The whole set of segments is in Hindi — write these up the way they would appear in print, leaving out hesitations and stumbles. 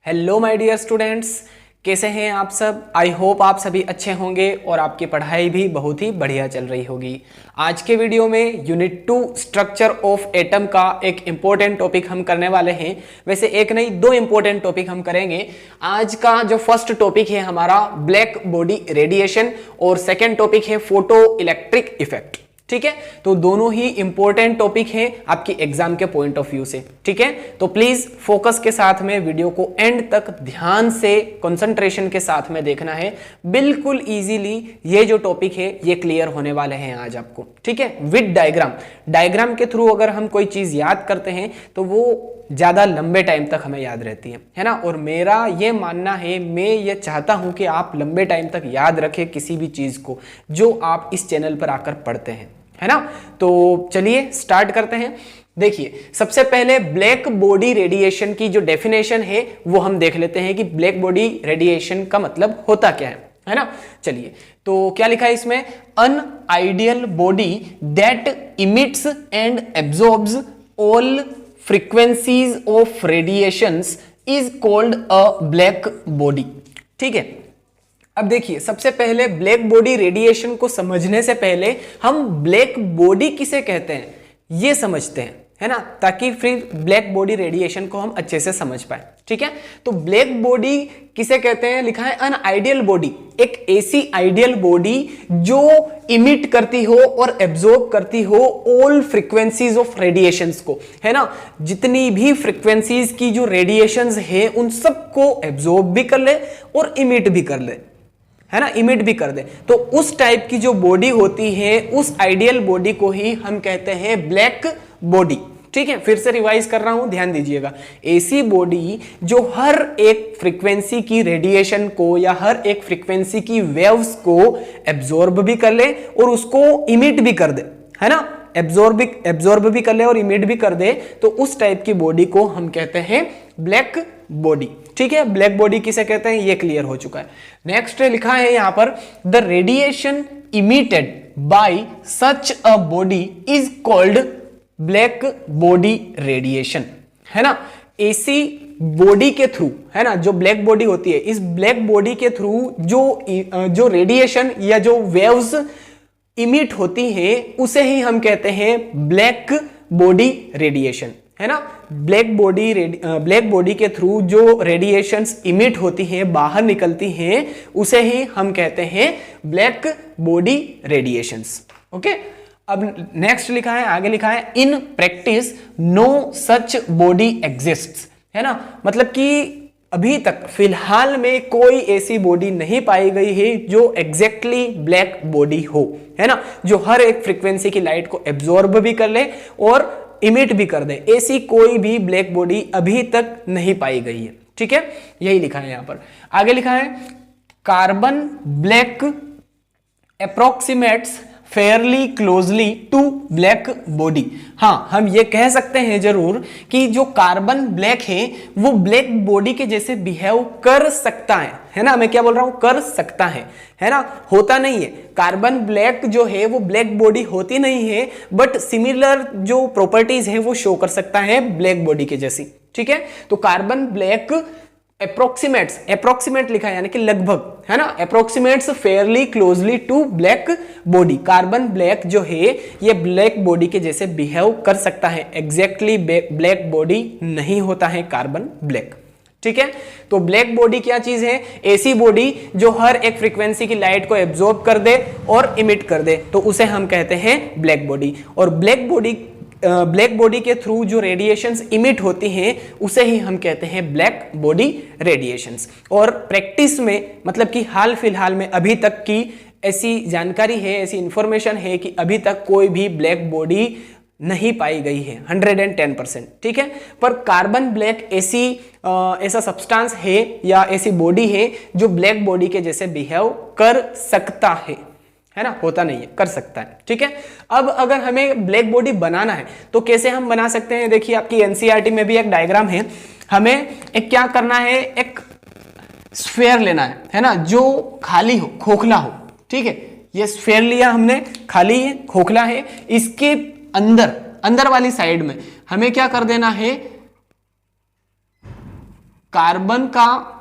हेलो माय डियर स्टूडेंट्स, कैसे हैं आप सब। आई होप आप सभी अच्छे होंगे और आपकी पढ़ाई भी बहुत ही बढ़िया चल रही होगी। आज के वीडियो में यूनिट 2 स्ट्रक्चर ऑफ एटम का एक इम्पोर्टेंट टॉपिक हम करने वाले हैं। वैसे एक नहीं, दो इम्पोर्टेंट टॉपिक हम करेंगे। आज का जो फर्स्ट टॉपिक है हमारा ब्लैक बॉडी रेडिएशन और सेकेंड टॉपिक है फोटो इलेक्ट्रिक इफेक्ट। ठीक है, तो दोनों ही इंपॉर्टेंट टॉपिक हैं आपकी एग्जाम के पॉइंट ऑफ व्यू से। ठीक है, तो प्लीज फोकस के साथ में वीडियो को एंड तक ध्यान से कंसंट्रेशन के साथ में देखना है। बिल्कुल इजीली ये जो टॉपिक है ये क्लियर होने वाले हैं आज आपको। ठीक है, विद डायग्राम के थ्रू अगर हम कोई चीज याद करते हैं तो वो ज्यादा लंबे टाइम तक हमें याद रहती है ना। और मेरा ये मानना है, मैं ये चाहता हूं कि आप लंबे टाइम तक याद रखें किसी भी चीज को जो आप इस चैनल पर आकर पढ़ते हैं, है ना। तो चलिए स्टार्ट करते हैं। देखिए, सबसे पहले ब्लैक बॉडी रेडिएशन की जो डेफिनेशन है वो हम देख लेते हैं कि ब्लैक बॉडी रेडिएशन का मतलब होता क्या है ना। चलिए, तो क्या लिखा है इसमें, an ideal body that emits and absorbs all frequencies of radiations is called a black body. ठीक है, अब देखिए, सबसे पहले ब्लैक बॉडी रेडिएशन को समझने से पहले हम ब्लैक बॉडी किसे कहते हैं ये समझते हैं, है ना, ताकि फिर ब्लैक बॉडी रेडिएशन को हम अच्छे से समझ पाए। ठीक है, तो ब्लैक बॉडी किसे कहते हैं, लिखा है अन आइडियल बॉडी, एक ऐसी आइडियल बॉडी जो इमिट करती हो और एब्जॉर्ब करती हो ऑल फ्रीक्वेंसीज ऑफ रेडिएशंस को, है ना। जितनी भी फ्रीक्वेंसीज की जो रेडिएशंस है उन सबको एब्जॉर्ब भी कर ले और इमिट भी कर ले, है ना, इमिट भी कर दे। तो उस टाइप की जो बॉडी होती है उस आइडियल बॉडी को ही हम कहते हैं ब्लैक बॉडी। ठीक है, फिर से रिवाइज कर रहा हूं, ध्यान दीजिएगा। ऐसी बॉडी जो हर एक फ्रीक्वेंसी की रेडिएशन को या हर एक फ्रीक्वेंसी की वेव्स को एब्जॉर्ब भी कर ले और उसको इमिट भी कर दे, है ना, एब्जॉर्ब भी कर ले और इमिट भी कर दे, तो उस टाइप की बॉडी को हम कहते हैं ब्लैक बॉडी। ठीक है, ब्लैक बॉडी किसे कहते हैं ये क्लियर हो चुका है। नेक्स्ट लिखा है यहां पर, the radiation emitted bye such a body is called black body radiation, है ना। ऐसी बॉडी के थ्रू, है ना, जो ब्लैक बॉडी होती है, इस ब्लैक बॉडी के थ्रू जो रेडिएशन या जो वेव्स इमिट होती है उसे ही हम कहते हैं ब्लैक बॉडी रेडिएशन, है ना। ब्लैक बॉडी के थ्रू जो रेडिएशंस इमिट होती हैं, बाहर निकलती हैं, उसे ही हम कहते हैं ब्लैक बॉडी रेडिएशंस। ओके, अब नेक्स्ट लिखा है, आगे लिखा है, in practice no such body exists, है ना। मतलब कि अभी तक फिलहाल में कोई ऐसी बॉडी नहीं पाई गई है जो एग्जैक्टली ब्लैक बॉडी हो, है ना, जो हर एक फ्रीक्वेंसी की लाइट को एब्जॉर्ब भी कर ले और इमिट भी कर दे। ऐसी कोई भी ब्लैक बॉडी अभी तक नहीं पाई गई है। ठीक है, यही लिखा है यहां पर। आगे लिखा है, carbon black approximates fairly closely to black body. हाँ, हम ये कह सकते हैं जरूर कि जो कार्बन ब्लैक है वो ब्लैक बॉडी के जैसे बिहेव कर सकता है ना। मैं क्या बोल रहा हूं, कर सकता है ना, होता नहीं है। कार्बन ब्लैक जो है वो ब्लैक बॉडी होती नहीं है, बट सिमिलर जो प्रॉपर्टीज है वो शो कर सकता है ब्लैक बॉडी के जैसी। ठीक है, तो कार्बन ब्लैक अप्रोक्सीमेट लिखा है यानी कि लगभग, है ना, approximates fairly closely to black body. Carbon black जो है ये ब्लैक बॉडी के जैसे बिहेव कर सकता है, एग्जैक्टली ब्लैक बॉडी नहीं होता है कार्बन ब्लैक। ठीक है, तो ब्लैक बॉडी क्या चीज है, ऐसी बॉडी जो हर एक फ्रीक्वेंसी की लाइट को एब्जॉर्ब कर दे और इमिट कर दे, तो उसे हम कहते हैं ब्लैक बॉडी। और ब्लैक बॉडी के थ्रू जो रेडिएशंस इमिट होती हैं उसे ही हम कहते हैं ब्लैक बॉडी रेडिएशंस। और प्रैक्टिस में मतलब कि हाल फिलहाल में अभी तक की ऐसी जानकारी है, ऐसी इंफॉर्मेशन है कि अभी तक कोई भी ब्लैक बॉडी नहीं पाई गई है 110%। ठीक है, पर कार्बन ब्लैक ऐसा सब्सटेंस है या ऐसी बॉडी है जो ब्लैक बॉडी के जैसे बिहेव कर सकता है ना, होता नहीं है, कर सकता है। ठीक है, अब अगर हमें ब्लैक बॉडी बनाना है तो कैसे हम बना सकते हैं। देखिए, आपकी एनसीईआरटी में भी एक डायग्राम है। हमें एक क्या करना है, एक स्फीयर लेना है ना, जो खाली हो, खोखला हो। ठीक है, ये स्फीयर लिया हमने, खाली है, खोखला है। इसके अंदर वाली साइड में हमें क्या कर देना है, कार्बन का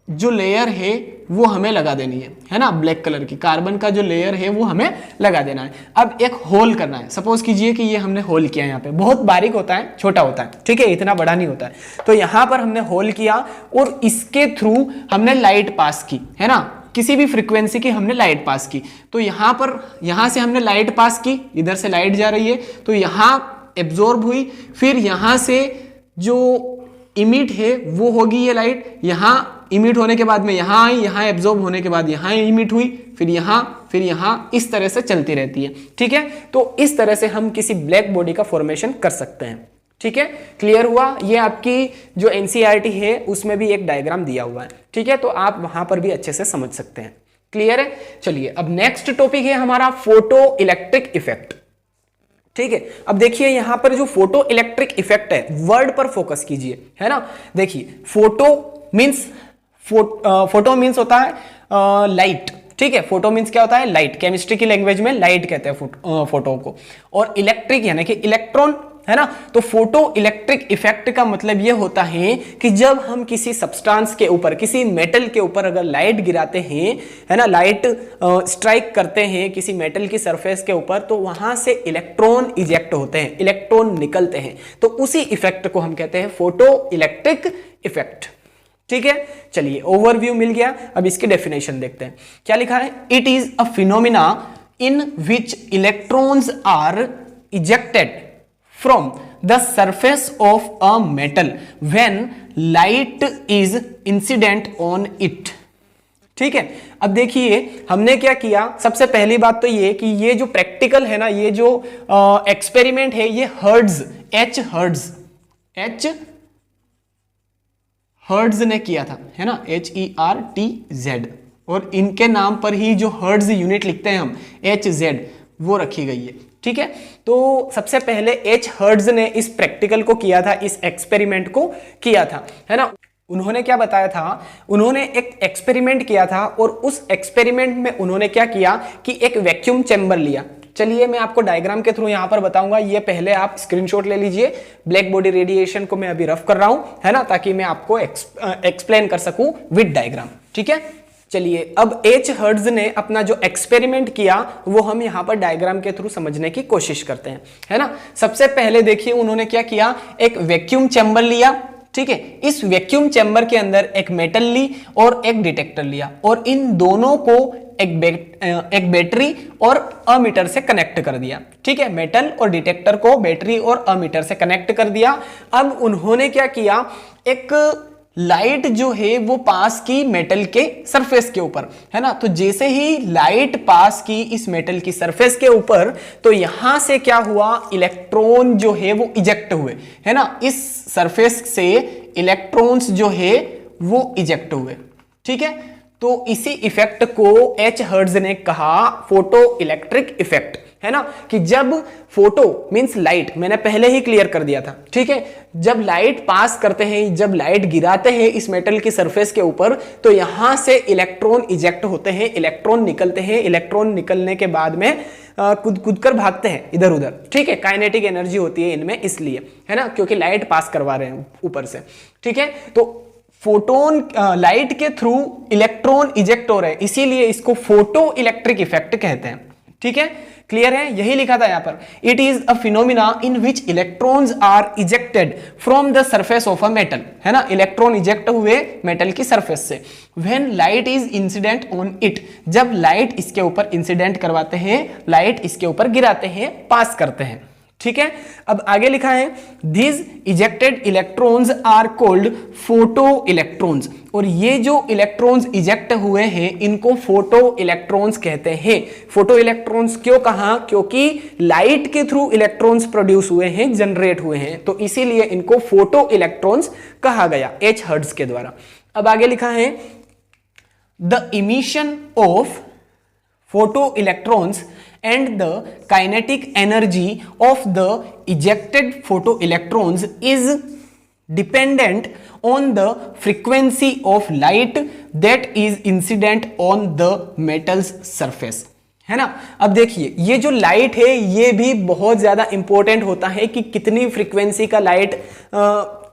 जो लेयर है वो हमें लगा देनी है ना, ब्लैक कलर की कार्बन का जो लेयर है वो हमें लगा देना है। अब एक होल करना है, सपोज कीजिए कि ये हमने होल किया, यहाँ पे बहुत बारीक होता है, छोटा होता है, ठीक है, इतना बड़ा नहीं होता है। तो यहाँ पर हमने होल किया और इसके थ्रू हमने लाइट पास की, है ना, किसी भी फ्रीक्वेंसी की हमने लाइट पास की। तो यहाँ पर, यहाँ से हमने लाइट पास की, इधर से लाइट जा रही है, तो यहाँ एब्जॉर्ब हुई, फिर यहाँ से जो इमिट है वो होगी ये लाइट, यहाँ इमिट होने के बाद में यहाँ आई, यहाँ एब्जॉर्ब होने के बाद यहाँ इमिट हुई, फिर यहाँ, इस तरह से चलती रहती है, ठीक है। तो इस तरह से हम किसी ब्लैक बॉडी का फॉर्मेशन कर सकते हैं, ठीक है। क्लियर हुआ? ये आपकी जो एनसीईआरटी है उसमें भी एक डायग्राम दिया हुआ है, ठीक है, तो आप वहां पर भी अच्छे से समझ सकते हैं। क्लियर है? चलिए अब नेक्स्ट टॉपिक है हमारा फोटो इलेक्ट्रिक इफेक्ट, ठीक है। अब देखिए यहां पर जो फोटो इलेक्ट्रिक इफेक्ट है, वर्ड पर फोकस कीजिए, है ना। देखिए फोटो मीन्स होता है लाइट, ठीक है। फोटो मीन्स क्या होता है? लाइट। केमिस्ट्री की लैंग्वेज में लाइट कहते हैं फोटो को, और इलेक्ट्रिक यानी कि इलेक्ट्रॉन, है ना। तो फोटो इलेक्ट्रिक इफेक्ट का मतलब यह होता है कि जब हम किसी सब्सटेंस के ऊपर, किसी मेटल के ऊपर अगर लाइट गिराते हैं, है ना, लाइट स्ट्राइक करते हैं किसी मेटल की सरफेस के ऊपर, तो वहां से इलेक्ट्रॉन इजेक्ट होते हैं, इलेक्ट्रॉन निकलते हैं, तो उसी इफेक्ट को हम कहते हैं फोटो इलेक्ट्रिक इफेक्ट, ठीक है। चलिए ओवरव्यू मिल गया, अब इसकी डेफिनेशन देखते हैं। क्या लिखा है? It is a phenomena in which electrons are ejected from the surface of a metal when light is incident on it, ठीक है। अब देखिए हमने क्या किया, सबसे पहली बात तो ये कि ये जो प्रैक्टिकल है ना, ये जो एक्सपेरिमेंट है, ये हर्ट्ज ने किया था, है ना, HERTZ, और इनके नाम पर ही जो हर्ट्ज यूनिट लिखते हैं हम, HZ, वो रखी गई है, ठीक है। तो सबसे पहले हर्ट्ज ने इस प्रैक्टिकल को किया था, इस एक्सपेरिमेंट को किया था, है ना। उन्होंने क्या बताया था? उन्होंने एक एक्सपेरिमेंट किया था, और उस एक्सपेरिमेंट में उन्होंने क्या किया कि एक वैक्यूम चैम्बर लिया। चलिए मैं आपको डायग्राम के थ्रू यहां पर बताऊंगा, ये पहले आप स्क्रीनशॉट ले लीजिए। ब्लैक बॉडी रेडिएशन को मैं अभी रफ कर रहा हूं, है ना, ताकि मैं आपको एक्सप्लेन कर सकूं विद डायग्राम, ठीक है। चलिए अब हर्ट्ज ने अपना जो एक्सपेरिमेंट किया वो हम यहां पर डायग्राम के थ्रू समझने की कोशिश करते हैं, है ना। सबसे पहले देखिए उन्होंने क्या किया, एक वैक्यूम चैम्बर लिया, ठीक है। इस वैक्यूम चैम्बर के अंदर एक मेटल ली और एक डिटेक्टर लिया, और इन दोनों को एक बैटरी और अमीटर से कनेक्ट कर दिया, ठीक है। मेटल और डिटेक्टर को बैटरी और अमीटर से कनेक्ट कर दिया। अब उन्होंने क्या किया, एक लाइट जो है वो पास की मेटल के सरफेस के ऊपर, है ना। तो जैसे ही लाइट पास की इस मेटल की सरफेस के ऊपर, तो यहां से क्या हुआ, इलेक्ट्रॉन जो है वो इजेक्ट हुए, है ना। इस सरफेस से इलेक्ट्रॉन्स जो है वो इजेक्ट हुए, ठीक है। तो इसी इफेक्ट को हर्ट्ज ने कहा फोटो इलेक्ट्रिक इफेक्ट, है ना, कि जब फोटो मींस लाइट, मैंने पहले ही क्लियर कर दिया था, ठीक है। जब लाइट पास करते हैं, जब लाइट गिराते हैं इस मेटल की सरफेस के ऊपर, तो यहां से इलेक्ट्रॉन इजेक्ट होते हैं, इलेक्ट्रॉन निकलते हैं। इलेक्ट्रॉन निकलने के बाद में कूद कर भागते हैं इधर उधर, ठीक है। काइनेटिक एनर्जी होती है इनमें, इसलिए, है ना, क्योंकि लाइट पास करवा रहे हैं ऊपर से, ठीक है। तो फोटोन लाइट के थ्रू इलेक्ट्रॉन इजेक्ट हो रहे हैं, इसीलिए इसको फोटो इलेक्ट्रिक इफेक्ट कहते हैं, ठीक है। क्लियर है? यही लिखा था यहां पर, it is a phenomena in which electrons are ejected from the surface of a metal, है ना। इलेक्ट्रॉन इजेक्ट हुए मेटल की सरफेस से, when light is incident on it, जब लाइट इसके ऊपर इंसिडेंट करवाते हैं, लाइट इसके ऊपर गिराते हैं, पास करते हैं, ठीक है। अब आगे लिखा है, these ejected electrons are called photo electrons, और ये जो इलेक्ट्रॉन्स इजेक्ट हुए हैं इनको फोटो इलेक्ट्रॉन्स कहते हैं। फोटो इलेक्ट्रॉन्स क्यों कहा? क्योंकि लाइट के थ्रू इलेक्ट्रॉन्स प्रोड्यूस हुए हैं, जनरेट हुए हैं, तो इसीलिए इनको फोटो इलेक्ट्रॉन्स कहा गया हर्ट्ज के द्वारा। अब आगे लिखा है, the emission of photo electrons and the kinetic energy of the ejected photoelectrons is dependent on the frequency of light that is incident on the metal's surface, है ना। अब देखिए ये जो लाइट है ये भी बहुत ज्यादा इंपॉर्टेंट होता है कि कितनी फ्रीक्वेंसी का लाइट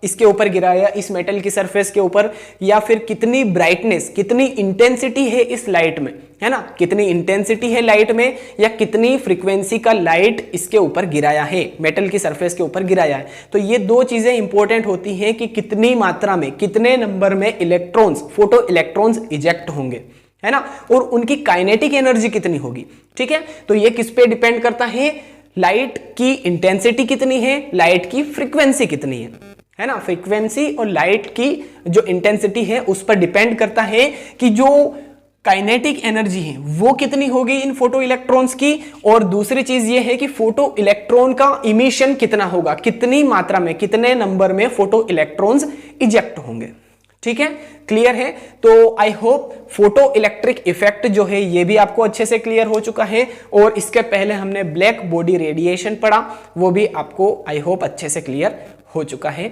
इसके ऊपर गिराया, इस मेटल की सरफेस के ऊपर, या फिर कितनी ब्राइटनेस, कितनी इंटेंसिटी है इस लाइट में, है ना, कितनी इंटेंसिटी है लाइट में, या कितनी फ्रीक्वेंसी का लाइट इसके ऊपर गिराया है, मेटल की सरफेस के ऊपर गिराया है। तो ये दो चीजें इंपॉर्टेंट होती हैं कि कितनी मात्रा में, कितने नंबर में इलेक्ट्रॉन्स, फोटो इलेक्ट्रॉन्स इजेक्ट होंगे, है ना, और उनकी काइनेटिक एनर्जी कितनी होगी। ठीक है, तो ये किस पे डिपेंड करता है, लाइट की इंटेंसिटी कितनी है, लाइट की फ्रीक्वेंसी कितनी है ना, फ्रीक्वेंसी और लाइट की जो इंटेंसिटी है उस पर डिपेंड करता है कि जो काइनेटिक एनर्जी है वो कितनी होगी इन फोटो इलेक्ट्रॉन्स की, और दूसरी चीज ये है कि फोटो इलेक्ट्रॉन का इमिशन कितना होगा, कितनी मात्रा में, कितने नंबर में फोटो इलेक्ट्रॉन्स इजेक्ट होंगे। ठीक है, क्लियर है। तो I hope photo electric effect जो है ये भी आपको अच्छे से क्लियर हो चुका है, और इसके पहले हमने ब्लैक बॉडी रेडिएशन पढ़ा, वो भी आपको आई होप अच्छे से क्लियर हो चुका है।